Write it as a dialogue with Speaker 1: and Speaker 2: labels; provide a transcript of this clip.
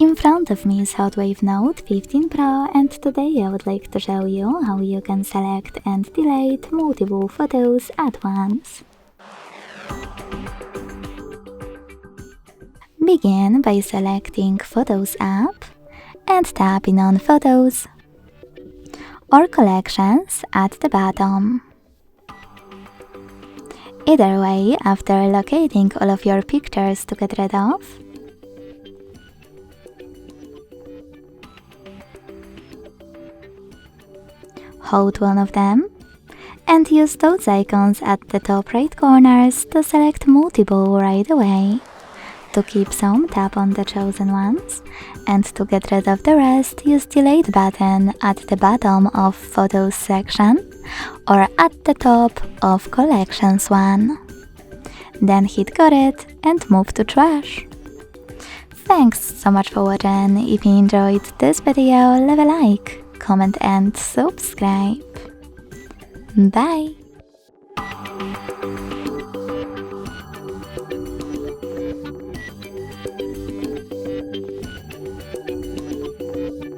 Speaker 1: In front of me is HOTWAV Note 15 Pro, and today I would like to show you how you can select and delete multiple photos at once. Begin by selecting Photos app and tapping on Photos or Collections at the bottom. Either way, after locating all of your pictures to get rid of, hold one of them and use those icons at the top right corners to select multiple right away. To keep some, tap on the chosen ones, and to get rid of the rest, use Delete button at the bottom of Photos section or at the top of Collections one. Then hit Got It and move to Trash. Thanks so much for watching. If you enjoyed this video, leave a like, comment and subscribe. Bye!